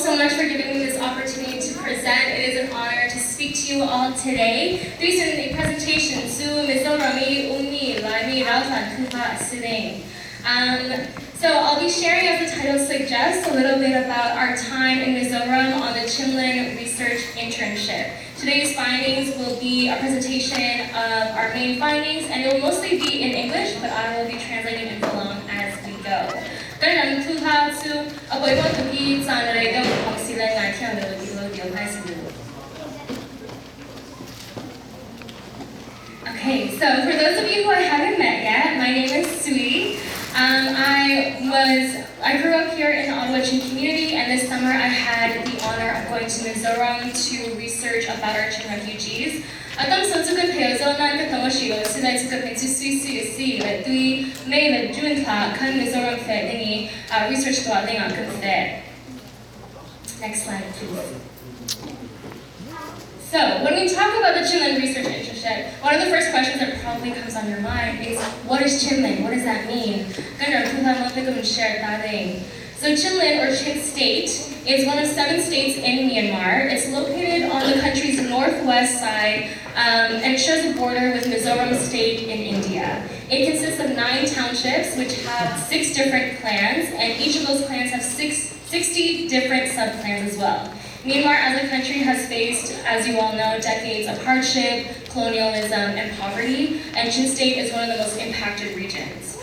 so much for giving me this opportunity to present. It is an honor to speak to you all today. This is a presentation to Mizoram Umi Lami Rautan Kupa Sitting. So I'll be sharing, as the title suggests, a little bit about our time in Mizoram on the Chimlin Research Internship. Today's findings will be a presentation of our main findings, and it will mostly be in English, but I will be translating it along as we go. Okay, so for those of you who I haven't met yet, my name is Sui. I grew up here in the Ottawa Chin community, and this summer I had the honor of going to Mizoram to research about our Chin refugees. Next slide, please. So, when we talk about the Chinlin Research Internship, one of the first questions that probably comes on your mind is, what is Chinlin? What does that mean? So Chinlin, or Chin State, is one of 7 states in Myanmar. It's located on the country's northwest side, and it shares a border with Mizoram State in India. It consists of 9 townships, which have 6 different clans, and each of those clans have 60 different sub-clans as well. Myanmar as a country has faced, as you all know, decades of hardship, colonialism, and poverty, and Chin State is one of the most impacted regions.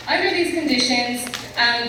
Under these conditions,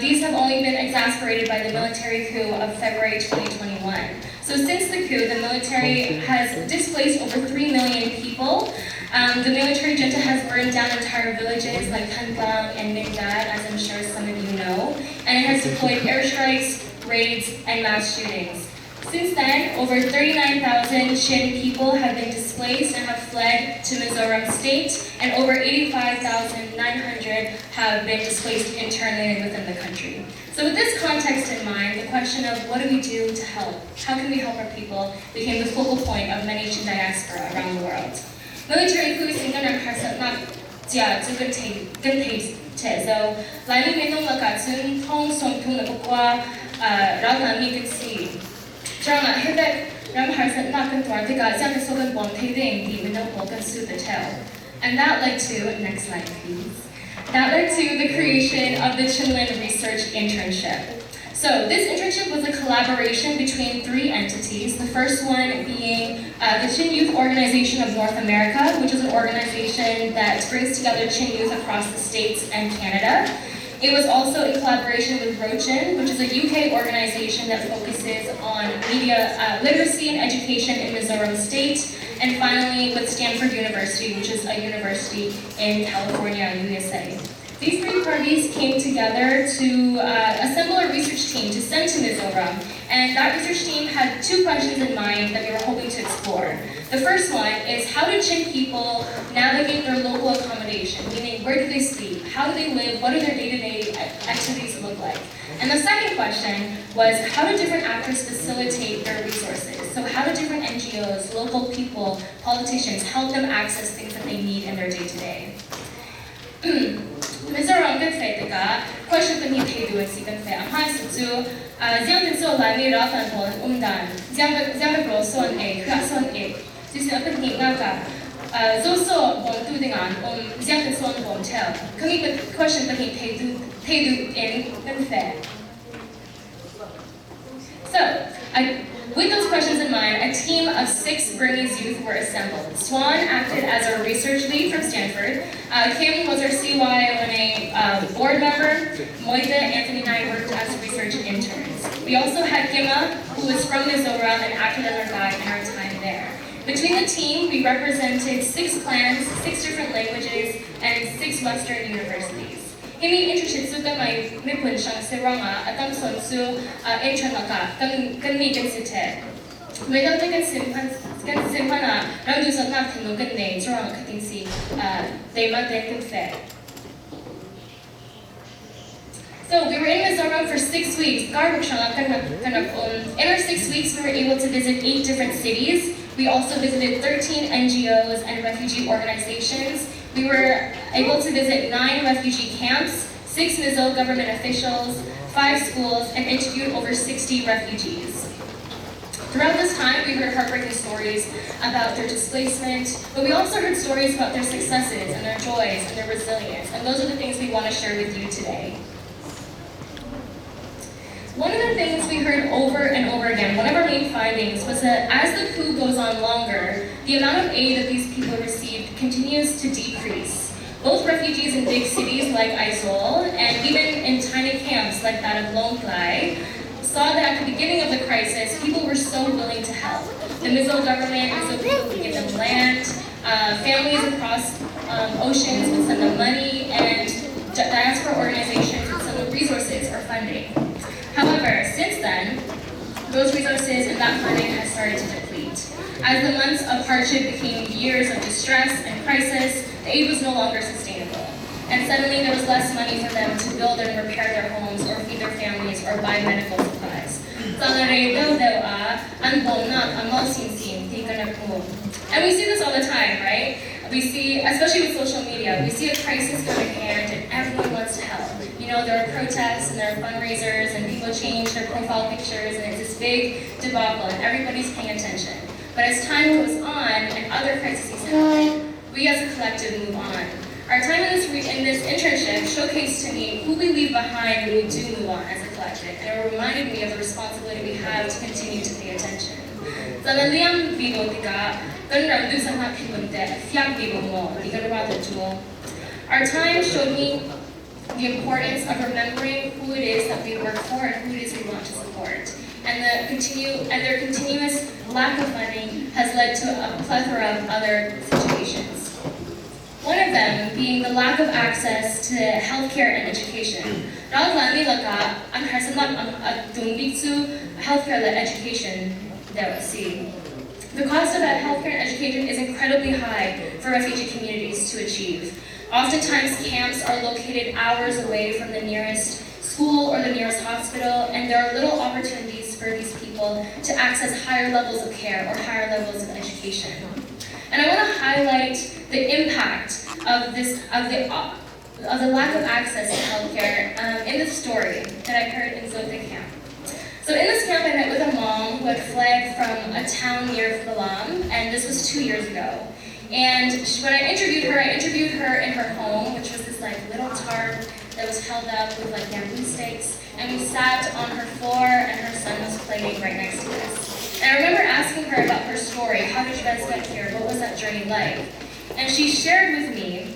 these have only been exacerbated by the military coup of February 2021. So since the coup, the military has displaced over 3 million people. The military junta has burned down entire villages like Tangbang and Mindad, as I'm sure some of you know, and it has deployed airstrikes, raids, and mass shootings. Since then, over 39,000 Chin people have been displaced and have fled to Mizoram State, and over 85,900 have been displaced internally and within the country. So with this context in mind, the question of what do we do to help? How can we help our people became the focal point of many Chin diaspora around the world. Military coup is not so来历没弄了改成通送通的不qua然后你跟是这样现在人还是那跟多这个这样的说跟本地的地没弄我跟是的 and that led to next slide please. That led to the creation of the Chinlin Research Internship. So this internship was a collaboration between 3 entities, the first one being the Chin Youth Organization of North America, which is an organization that brings together Chin youth across the States and Canada. It was also in collaboration with Rochin, which is a UK organization that focuses on media literacy and education in Mizoram State. And finally with Stanford University, which is a university in California, USA. These 3 parties came together to assemble a research team to send to Mizoram, and that research team had 2 questions in mind that we were hoping to explore. The first one is, how do Chin people navigate their local accommodation, meaning where do they sleep, how do they live, what do their day-to-day activities look like? And the second question was, how do different actors facilitate their resources? So how do different NGOs, local people, politicians help them access things that they need in their day-to-day? Mizoram跟谁的个 question 跟你配对是跟谁？还是就这样的做来没老反驳我们的这样的罗算诶，可算诶，就是跟你那个做说我们对的啊，我们这样的算我们 tell， 可以跟 question 跟你配对诶跟谁 ？So with those questions in mind, a team of 6 Burmese youth were assembled. Swan acted as our research lead from Stanford. Kim was our CYONA board member. Moita, Anthony, and I worked as research interns. We also had Gima, who was from Mizoram and acted as our guide in our time there. Between the team, we represented 6 clans, 6 different languages, and 6 Western universities. Ini internship su kan mai mipun shang se ranga atam son su intern ka kan ni kan se the. We don't think it's simpan na rang du san na thinu kan nei chorang khating si they ma de kan fe. So we were in Mizoram for 6 weeks. In our 6 weeks, we were able to visit 8 different cities. We also visited 13 NGOs and refugee organizations. We were able to visit 9 refugee camps, 6 Mizo government officials, 5 schools, and interviewed over 60 refugees. Throughout this time, we heard heartbreaking stories about their displacement, but we also heard stories about their successes and their joys and their resilience, and those are the things we want to share with you today. One of the things we heard over and over again, one of our main findings, was that as the coup goes on longer, the amount of aid that these people received continues to decrease. Both refugees in big cities like Aiseol, and even in tiny camps like that of Longklai, saw that at the beginning of the crisis, people were so willing to help. The Mizo government was so willing to give them land, families across oceans would send them money, and diaspora organizations would send them resources or funding. However, since then, those resources and that funding has started to deplete. As the months of hardship became years of distress and crisis, the aid was no longer sustainable. And suddenly there was less money for them to build and repair their homes or feed their families or buy medical supplies. And we see this all the time, right? We see, especially with social media, we see a crisis come at hand and everyone wants to help. You know, there are protests and there are fundraisers and people change their profile pictures and it's this big debacle and everybody's paying attention. But as time goes on and other crises happen, we as a collective move on. Our time in this internship showcased to me who we leave behind when we do move on as a collective, and it reminded me of the responsibility we have to continue to pay attention. Our time showed me the importance of remembering who it is that we work for and who it is we want to support. And their continuous lack of funding has led to a plethora of other situations. One of them being the lack of access to healthcare and education. Healthcare and education that we see. The cost of that healthcare and education is incredibly high for refugee communities to achieve. Oftentimes, camps are located hours away from the nearest school or the nearest hospital, and there are little opportunities for these people to access higher levels of care or higher levels of education. And I want to highlight the impact of the lack of access to healthcare in the story that I heard in Zote camp. So in this camp, I met with a mom who had fled from a town near Phalam, and this was 2 years ago. And when I interviewed her in her home, which was this like little tarp that was held up with like bamboo stakes, and we sat on her floor, and her son was playing right next to us. And I remember asking her about her story. How did you guys get here? What was that journey like? And she shared with me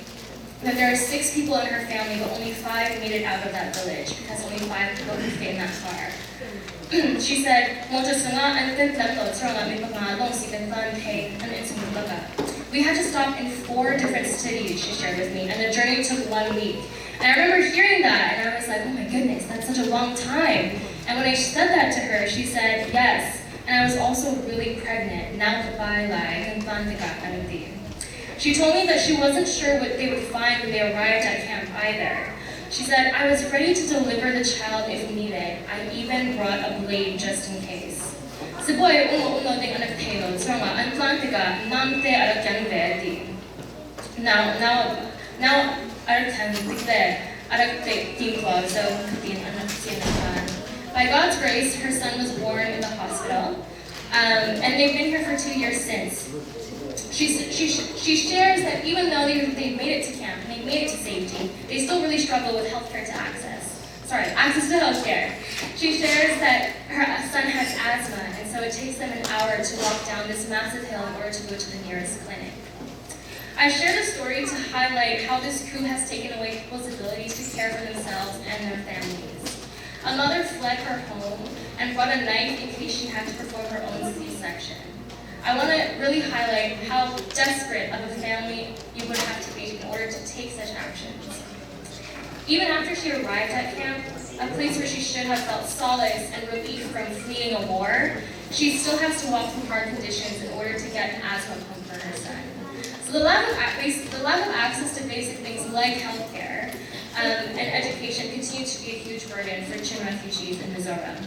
that there are 6 people in her family, but only 5 made it out of that village because only 5 people could stay in that car. She said, we had to stop in 4 different cities, she shared with me, and the journey took 1 week. And I remember hearing that, and I was like, oh my goodness, that's such a long time. And when I said that to her, she said, yes. And I was also really pregnant. She told me that she wasn't sure what they would find when they arrived at camp either. She said, I was ready to deliver the child if needed. I even brought a blade just in case. By God's grace, her son was born in the hospital, and they've been here for 2 years since. She shares that even though they made it to camp and they made it to safety, they still really struggle with access to healthcare. She shares that her son has asthma, and so it takes them an hour to walk down this massive hill in order to go to the nearest clinic. I share this story to highlight how this coup has taken away people's ability to care for themselves and their families. A mother fled her home and brought a knife in case she had to perform her own C-section. I want to really highlight how desperate of a family you would have to be in order to take such actions. Even after she arrived at camp, a place where she should have felt solace and relief from fleeing a war, she still has to walk through hard conditions in order to get an asthma pump for her son. So the lack of access to basic things like healthcare and education continues to be a huge burden for Chin refugees in Mizoram.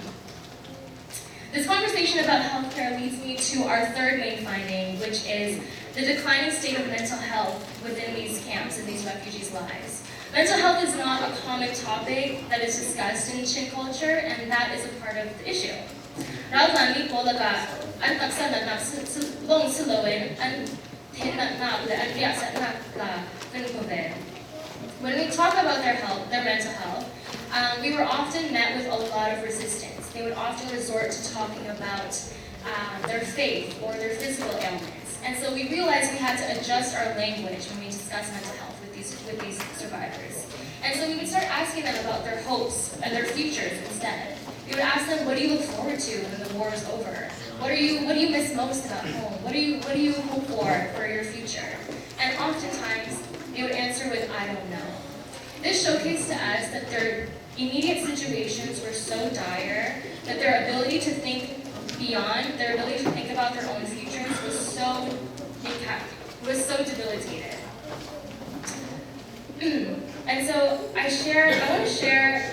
This conversation about healthcare leads me to our third main finding, which is the declining state of mental health within these camps and these refugees' lives. Mental health is not a common topic that is discussed in Chin culture, and that is a part of the issue. When we talk about their mental health, we were often met with a lot of resistance. They would often resort to talking about their faith or their physical ailments. And so we realized we had to adjust our language when we discuss mental health with these survivors. And so we would start asking them about their hopes and their futures instead. We would ask them, what do you look forward to when the war is over? What do you miss most about home? What do you hope for your future? And oftentimes, they would answer with, I don't know. This showcased to us that their immediate situations were so dire that their ability to think beyond, their ability to think about their own futures was so debilitated. And so I want to share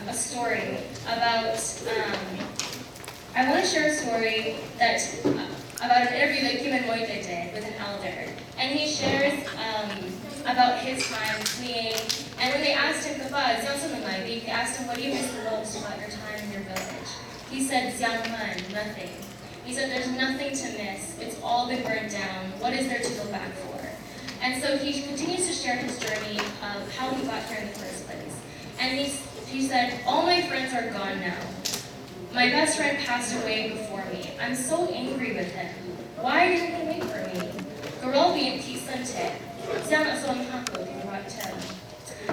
a story about an interview that Kim and Moite did with an elder. And he shares about his time fleeing. And when they asked him, they asked him, what do you miss the most about your time in your village? He said, Xiangman, nothing. He said, there's nothing to miss. It's all been burned down. What is there to go back for? And so he continues to share his journey of how he got here in the first place. And he said, all my friends are gone now. My best friend passed away before me. I'm so angry with him. Why didn't he wait for me?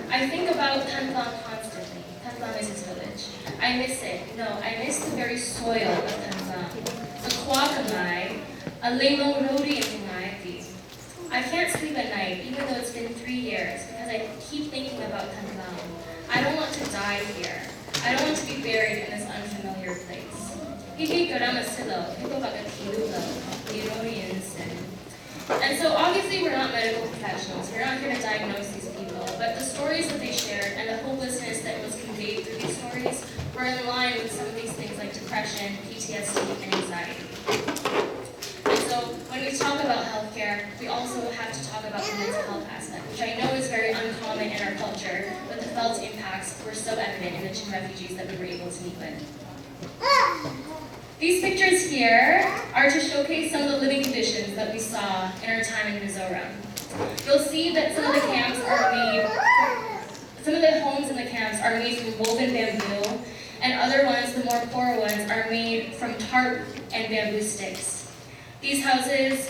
I think about Tanzang constantly. Tanzang is his village. I miss it. No, I miss the very soil of Tanzang. The Kwakamai, a Leilong Rodi in Naifi. I can't sleep at night, even though it's been 3 years, because I keep thinking about Tanzang. I don't want to die here. I don't want to be buried in this unfamiliar place. And so obviously we're not medical professionals. We're not here to diagnose these people, but the stories that they shared and the hopelessness that was conveyed through these stories were in line with some of these things like depression, PTSD, and anxiety. And so when we talk about healthcare, we also have to talk about the mental health aspect, which I know is very uncommon in our culture, but the felt impacts were so evident in the Chin refugees that we were able to meet with. These pictures here are to showcase some of the living conditions that we saw in our time in Mizoram. You'll see that some of the homes in the camps are made from woven bamboo, and other ones, the more poor ones, are made from tarp and bamboo sticks. These houses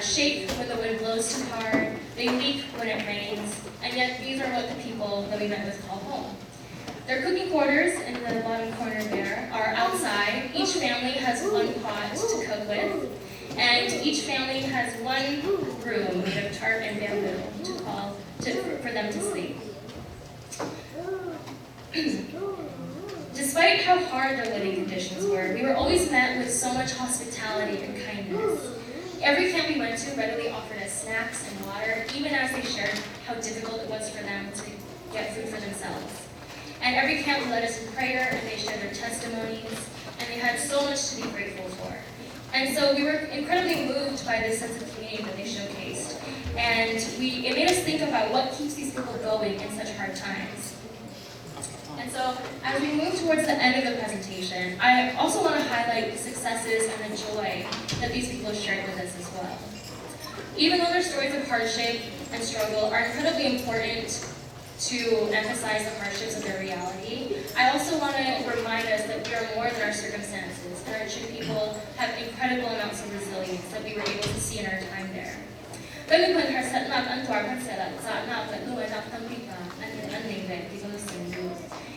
shake when the wind blows too hard, they leak when it rains, and yet these are what the people that we met with call home. Their cooking quarters in the bottom corner there are outside. Each family has one pot to cook with, and each family has one room made of tarp and bamboo for them to sleep. Despite how hard their living conditions were, we were always met with so much hospitality and kindness. Every camp we went to readily offered us snacks and water, even as they shared how difficult it was for them to get food for themselves. And every camp led us in prayer, and they shared their testimonies, and they had so much to be grateful for. And so we were incredibly moved by this sense of community that they showcased. And it made us think about what keeps these people going in such hard times. And so as we move towards the end of the presentation, I also want to highlight the successes and the joy that these people shared with us as well. Even though their stories of hardship and struggle are incredibly important to emphasize the hardships of their reality, I also want to remind us that we are more than our circumstances, and our Chin people have incredible amounts of resilience that we were able to see in our time there.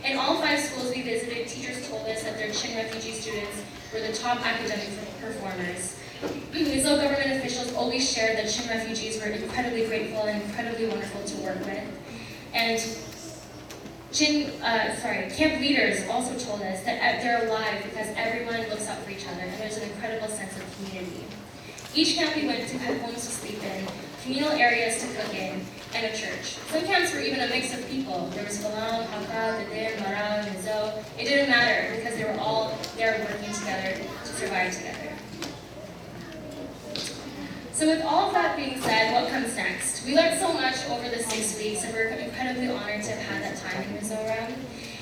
In all 5 schools we visited, teachers told us that their Chin refugee students were the top academic performers. Mizo government officials always shared that Chin refugees were incredibly grateful and incredibly wonderful to work with. And camp leaders also told us that they're alive because everyone looks out for each other, and there's an incredible sense of community. Each camp we went to had homes to sleep in, communal areas to cook in, and a church. Some camps were even a mix of people. There was Falang, Hakka, Gadir, Marao, Mizo. It didn't matter because they were all there working together to survive together. So with all of that being said, what comes next? We learned so much over the 6 weeks, and we're incredibly honored to have had that time in Mizoram.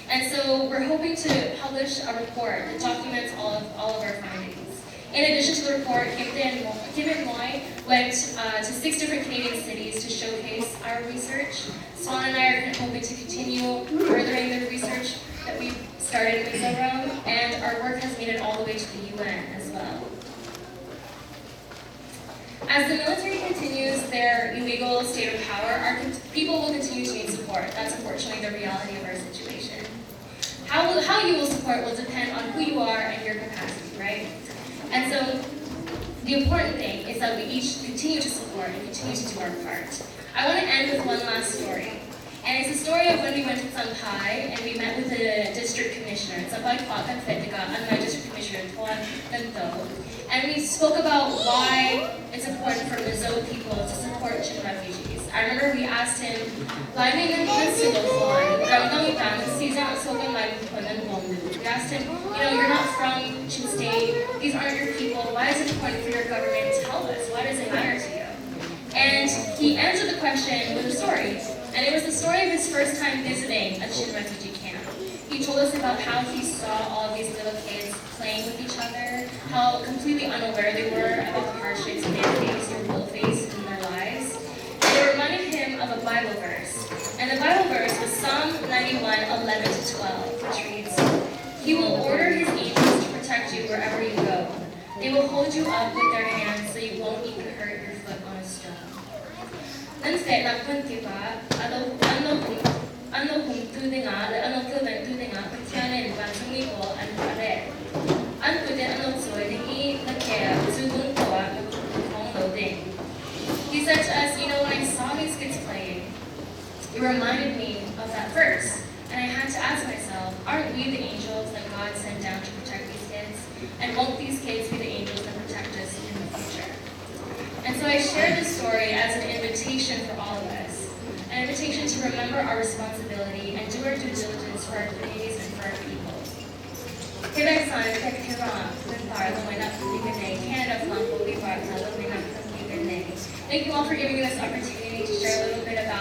And so we're hoping to publish a report that documents all of our findings. In addition to the report, Kim and Moy went to 6 different Canadian cities to showcase our research. Swan and I are hoping to continue furthering the research that we started in Mizoram, and our work has made it all the way to the UN as well. As the military continues their illegal state of power, our people will continue to need support. That's unfortunately the reality of our situation. How you will support will depend on who you are and your capacity, right? And so the important thing is that we each continue to support and continue to do our part. I want to end with one last story. And it's a story of when we went to Sampai and we met with the district commissioner. Sampai Kwakang Fetiga and my district commissioner, Tuan Tanto. And we spoke about why it's important for Mizo people to support Chin refugees. I remember we asked him, we asked him, you're not from Chin State, these aren't your people, why is it important for your government to help us? Why does it matter to you? And he answered the question with a story. And it was the story of his first time visiting a Chin refugee camp. He told us about how he saw all of these little kids playing with each other, how completely unaware they were about the hardships they will face in their lives. And it reminded him of a Bible verse. And the Bible verse was Psalm 91, 11 to 12, which reads, "He will order his angels to protect you wherever you go. They will hold you up with their hands so you won't even hurt your foot on a stone." Instead, nagpuntiba, ano kung tudinga, ano kudan tudinga, kutianin ba sumipo ang pare. An kudin ano soy dingi nakaya subun toa kong loading. He said to us, when I saw these kids playing, it reminded me of that verse. And I had to ask myself, aren't we the angels that God sent down to protect these kids? And won't these kids be the angels that protect us in the future? And so I share this story as an invitation for all of us. An invitation to remember our responsibility and do our due diligence for our communities and for our people. Thank you all for giving me this opportunity to share a little bit about